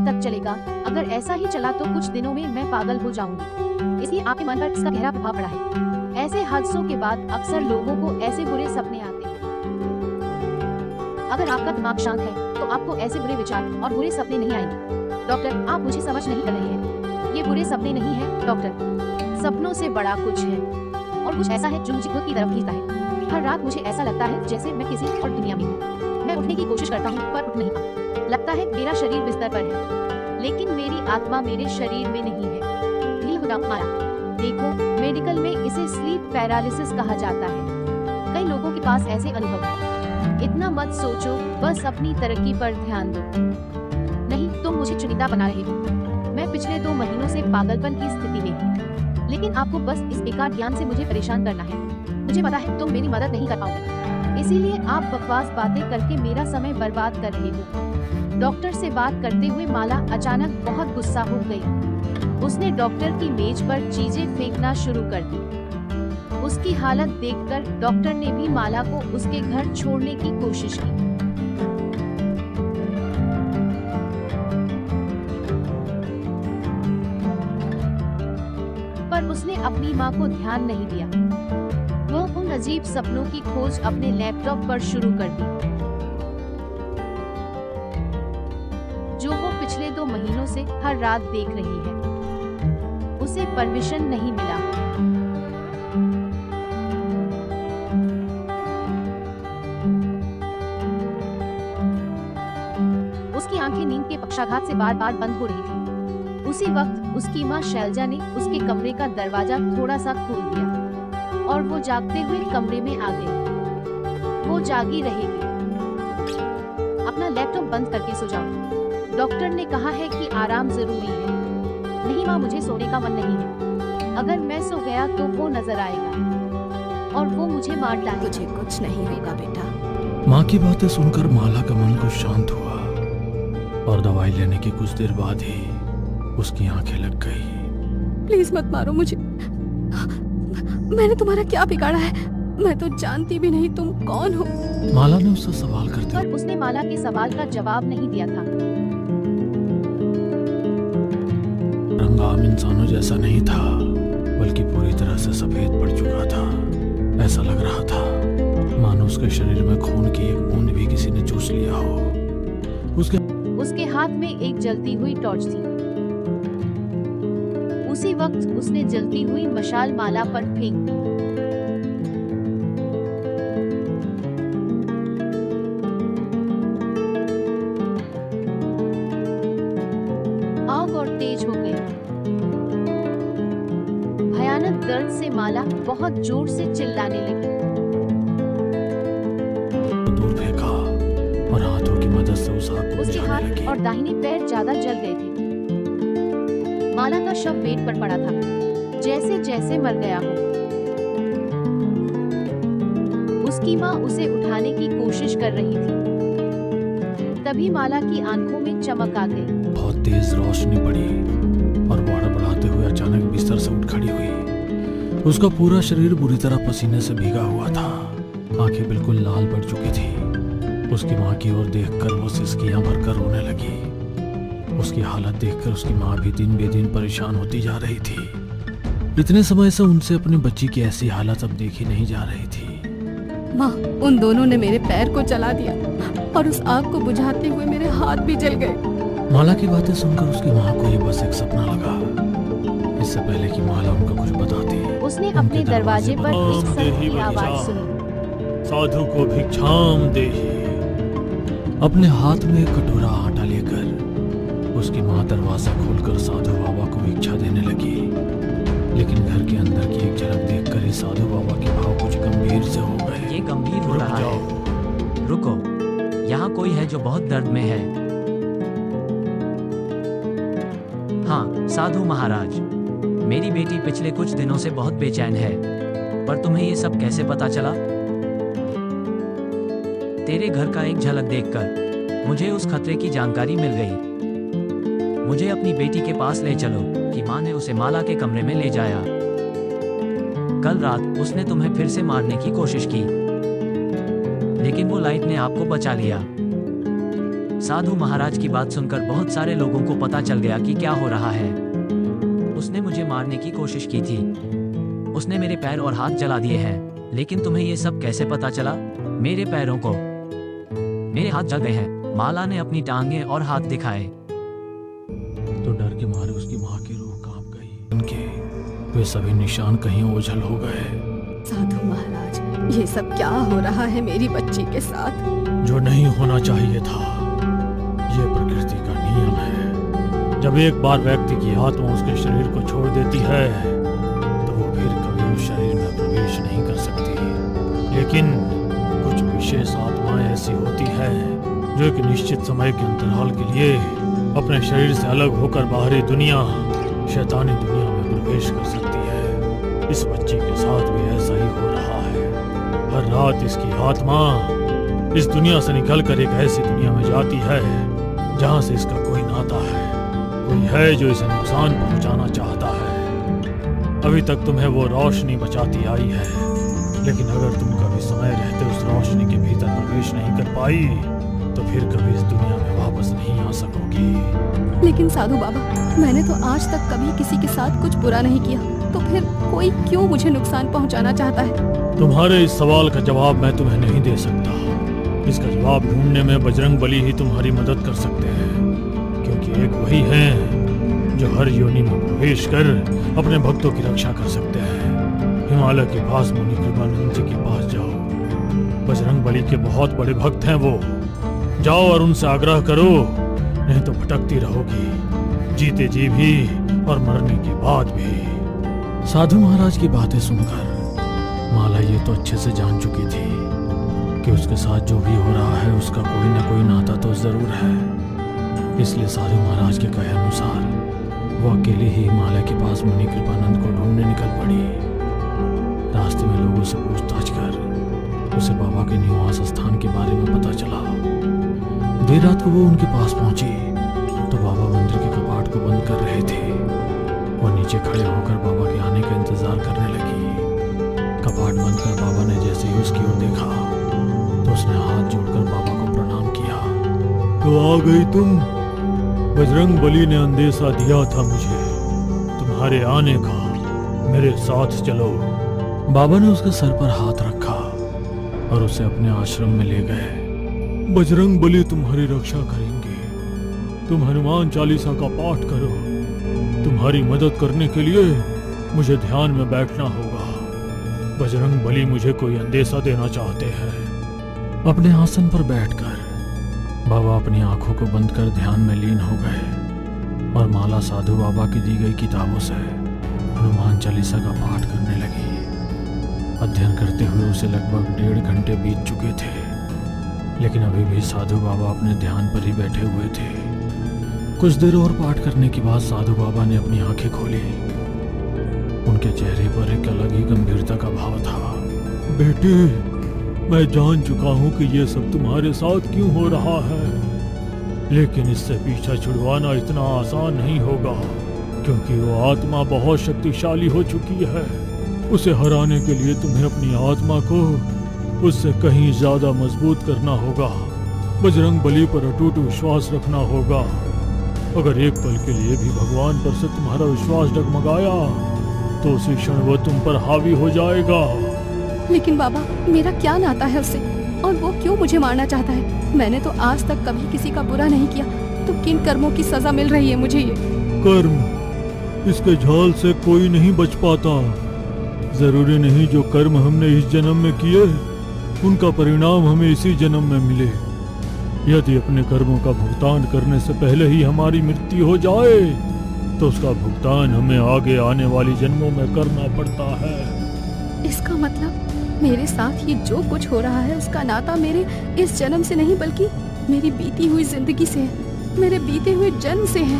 तक चलेगा? अगर ऐसा ही चला तो कुछ दिनों में मैं पागल हो जाऊंगी। इसलिए आपके मन पर इसका गहरा प्रभाव पड़ा है। ऐसे हादसों के बाद अक्सर लोगों को ऐसे बुरे सपने आते हैं। अगर आपका दिमाग शांत है तो आपको ऐसे बुरे विचार और बुरे सपने नहीं आएंगे। डॉक्टर, आप मुझे समझ नहीं कर रहे हैं। ये बुरे सपने नहीं है डॉक्टर। सपनों से बड़ा कुछ है, और कुछ ऐसा है जो मुझे खुद की तरफ खींचता है। हर रात मुझे ऐसा लगता है जैसे मैं किसी और दुनिया में हूँ। मैं उठने की कोशिश करता हूँ पर उठ नहीं पाता। लगता है मेरा शरीर बिस्तर पर है, लेकिन मेरी आत्मा मेरे शरीर में नहीं है। ढील हो जाऊं माला। देखो, मेडिकल में इसे स्लीप पैरालिसिस कहा जाता है। कई लोगों के पास ऐसे अनुभव हैं। इतना मत सोचो, बस अपनी तरक्की पर ध्यान दो। नहीं, तुम मुझे चिंता बना रहे हो। मैं पिछले 2 महीनों से पागलपन की स्थिति में हूँ, लेकिन आपको बस इस बेकार ज्ञान से मुझे परेशान करना है। मुझे पता है तुम मेरी मदद नहीं कर पाओगे, इसीलिए आप बकवास बातें करके मेरा समय बर्बाद कर रहे हो। डॉक्टर से बात करते हुए माला अचानक बहुत गुस्सा हो गई। उसने डॉक्टर की मेज पर चीजें फेंकना शुरू कर दी। उसकी हालत देखकर डॉक्टर ने भी माला को उसके घर छोड़ने की कोशिश की। पर उसने अपनी मां को ध्यान नहीं दिया। वह उन अजीब सपनों की खोज अपने लैपटॉप पर शुरू कर दी, जो वो पिछले 2 महीनों से हर रात देख रही है। उसे परमिशन नहीं मिला। उसकी आंखें नींद के पक्षाघात से बार-बार बंद हो रही थी। उसी वक्त उसकी मां शैलजा ने उसके कमरे का दरवाजा थोड़ा सा खोल दिया और वो जागते हुए कमरे में आ गई। वो जागी रहेगी। अपना लैपटॉप बंद करके सो जाओ। डॉक्टर ने कहा है कि आराम जरूरी है। नहीं माँ, मुझे सोने का मन नहीं है। अगर मैं सो गया तो वो नजर आएगा और वो मुझे मार डालेगा। तुझे कुछ नहीं होगा बेटा। माँ की बातें सुनकर माला का मन कुछ शांत हुआ और दवाई लेने के कुछ देर बाद ही उसकी आंखें लग गई। प्लीज मत मारो मुझे। मैंने तुम्हारा क्या बिगाड़ा है? मैं तो जानती भी नहीं तुम कौन हो। माला ने उससे सवाल करते पर उसने माला के सवाल का जवाब नहीं दिया था। रंग आम इंसानों जैसा नहीं था, बल्कि पूरी तरह से सफेद पड़ चुका था। ऐसा लग रहा था मानो उसके शरीर में खून की एक बूंद भी किसी ने चूस लिया हो। उसके हाथ में एक जलती हुई टॉर्च थी। उसी वक्त उसने जलती हुई मशाल माला पर फेंक दी। आग और तेज हो गई। भयानक दर्द से माला बहुत जोर से चिल्लाने लगी। दूर फेंका और हाथों की मदद से उस आग को उसके बुझाने हाथ लगी। और दाहिने पैर ज्यादा जल गए थे। माला का शव बेड पर पड़ा था, जैसे जैसे मर गया हो। उसकी माँ उसे उठाने की कोशिश कर रही थी। तभी माला की आंखों में चमक आ गई। बहुत तेज रोशनी पड़ी और वो हड़बड़ाते हुए अचानक बिस्तर से उठ खड़ी हुई। उसका पूरा शरीर बुरी तरह पसीने से भीगा हुआ था। आंखें बिल्कुल लाल पड़ चुकी थी। उसकी माँ की ओर देखकर वो सिसकियां भरकर रोने लगी। उसकी हालत देखकर उसकी माँ भी दिन बे दिन परेशान होती जा रही थी। इतने समय से उनसे अपनी बच्ची की ऐसी हालत अब देखी नहीं जा रही थी। माँ, उन दोनों ने मेरे पैर को जला दिया और उस आग को बुझाते हुए मेरे हाथ भी जल गए। माला की बातें सुनकर उसकी माँ को ये बस एक सपना लगा। इससे पहले कि माला उनको कुछ बताती, उसने अपने दरवाजे पर एक सख्त की आवाज सुनी। साधु को भिक्षाम देहि। अपने हाथ में एक कटोरा आटा लेकर उसकी माँ दरवाजा खोलकर साधु बाबा को भिक्षा देने लगी। लेकिन घर के अंदर की एक झलक देखकर ही साधु बाबा के भाव कुछ गंभीर से हो गए। ये गंभीर हो रहा है। रुको, यहाँ कोई है जो बहुत दर्द में है। हाँ साधु महाराज, मेरी बेटी पिछले कुछ दिनों से बहुत बेचैन है। पर तुम्हें ये सब कैसे पता चला? तेरे घर का एक झलक देखकर मुझे उस खतरे की जानकारी मिल गई। मुझे अपनी बेटी के पास ले चलो कि माँ ने उसे माला के कमरे में ले जाया। कल रात उसने तुम्हें फिर से मारने की कोशिश की, लेकिन वो लाइट ने आपको बचा लिया। साधु महाराज की बात सुनकर बहुत सारे लोगों को पता चल गया कि क्या हो रहा है। उसने मुझे मारने की कोशिश की थी। उसने मेरे पैर और हाथ जला दिए हैं। लेकिन तुम्हें ये सब कैसे पता चला? मेरे पैरों को मेरे हाथ जल गए हैं। माला ने अपनी टांगें और हाथ दिखाए। तो डर के मारे उसकी माँ की रूह कांप गई। उनके वे सभी निशान कहीं ओझल हो गए। साधु महाराज, ये सब क्या हो रहा है मेरी बच्ची के साथ? जो नहीं होना चाहिए था। ये प्रकृति का नियम है। जब एक बार व्यक्ति की आत्मा उसके शरीर को छोड़ देती है तो वो फिर कभी उस शरीर में प्रवेश नहीं कर सकती। लेकिन कुछ विशेष आत्माएं ऐसी होती है जो एक निश्चित समय के अंतराल के लिए अपने शरीर से अलग होकर बाहरी दुनिया, शैतानी दुनिया में प्रवेश कर सकती है। इस बच्ची के साथ भी ऐसा ही हो रहा है। हर रात इसकी आत्मा इस दुनिया से निकलकर एक ऐसी दुनिया में जाती है जहां से इसका कोई नाता है। कोई है जो इसे नुकसान पहुंचाना चाहता है। अभी तक तुम्हें वो रोशनी बचाती आई है, लेकिन अगर तुम कभी समय रहते उस रोशनी के भीतर प्रवेश नहीं कर पाई तो फिर कभी इस दुनिया में वापस नहीं आ सकोगी। लेकिन साधु बाबा, मैंने तो आज तक कभी किसी के साथ कुछ बुरा नहीं किया, तो फिर कोई क्यों मुझे नुकसान पहुंचाना चाहता है? तुम्हारे इस सवाल का जवाब मैं तुम्हें नहीं दे सकता। इसका जवाब ढूंढने में बजरंग बली ही तुम्हारी मदद कर सकते हैं, क्योंकि एक वही हैं जो हर योनि में प्रवेश कर अपने भक्तों की रक्षा कर सकते हैं। हिमालय के पास मुनि कृपानंद जी के पास जाओ। बजरंग बली के बहुत बड़े भक्त हैं वो। जाओ और उनसे आग्रह करो, नहीं तो भटकती रहोगी, जीते जी भी और मरने के बाद भी। साधु महाराज की बातें सुनकर माला ये तो अच्छे से जान चुकी थी कि उसके साथ जो भी हो रहा है उसका कोई ना कोई नाता तो जरूर है। इसलिए साधु महाराज के कहे अनुसार वो अकेले ही हिमालय के पास मुनि कृपानंद को ढूंढने निकल पड़ी। रास्ते में लोगों से पूछताछ कर उसे बाबा के निवास स्थान के बारे में पता चला। देर रात को वो उनके पास पहुंची तो बाबा मंदिर के कपाट को बंद कर रहे थे। वो नीचे खड़े होकर बाबा के आने का इंतजार करने लगी। कपाट बंद कर बाबा ने जैसे ही उसकी ओर देखा तो उसने हाथ जोड़कर बाबा को प्रणाम किया। तो आ गई तुम? बजरंग बली ने अंदेशा दिया था मुझे तुम्हारे आने का। मेरे साथ चलो। बाबा ने उसके सर पर हाथ रखा और उसे अपने आश्रम में ले गए। बजरंग बली तुम्हारी रक्षा करेंगे। तुम हनुमान चालीसा का पाठ करो। तुम्हारी मदद करने के लिए मुझे ध्यान में बैठना होगा। बजरंग बली मुझे कोई अंदेशा देना चाहते हैं। अपने आसन पर बैठकर बाबा अपनी आंखों को बंद कर ध्यान में लीन हो गए और माला साधु बाबा की दी गई किताबों से हनुमान चालीसा का पाठ करने लगी। अध्ययन करते हुए उसे लगभग 1.5 घंटे बीत चुके थे, लेकिन अभी भी साधु बाबा अपने ध्यान पर ही बैठे हुए थे। कुछ देर और पाठ करने के बाद साधु बाबा ने अपनी आंखें खोली। उनके चेहरे पर एक अलग ही गंभीरता का भाव था। बेटे, मैं जान चुका हूँ कि ये सब तुम्हारे साथ क्यों हो रहा है, लेकिन इससे पीछा छुड़वाना इतना आसान नहीं होगा, क्योंकि वो आत्मा बहुत शक्तिशाली हो चुकी है। उसे हराने के लिए तुम्हें अपनी आत्मा को उससे कहीं ज्यादा मजबूत करना होगा। बजरंग बली पर अटूट विश्वास रखना होगा। अगर एक पल के लिए भी भगवान पर से तुम्हारा विश्वास डगमगाया तो उसी क्षण वो तुम पर हावी हो जाएगा। लेकिन बाबा, मेरा क्या नाता है उससे, और वो क्यों मुझे मारना चाहता है? मैंने तो आज तक कभी किसी का बुरा नहीं किया, तो किन कर्मों की सजा मिल रही है मुझे? ये कर्म, इसके झाल से कोई नहीं बच पाता। जरूरी नहीं जो कर्म हमने इस जन्म में किए उनका परिणाम हमें इसी जन्म में मिले। यदि अपने कर्मों का भुगतान करने से पहले ही हमारी मृत्यु हो जाए तो उसका भुगतान हमें आगे आने वाली जन्मों में करना पड़ता है। इसका मतलब मेरे साथ ये जो कुछ हो रहा है उसका नाता मेरे इस जन्म से नहीं बल्कि मेरी बीती हुई जिंदगी से है, मेरे बीते हुए जन्म से है।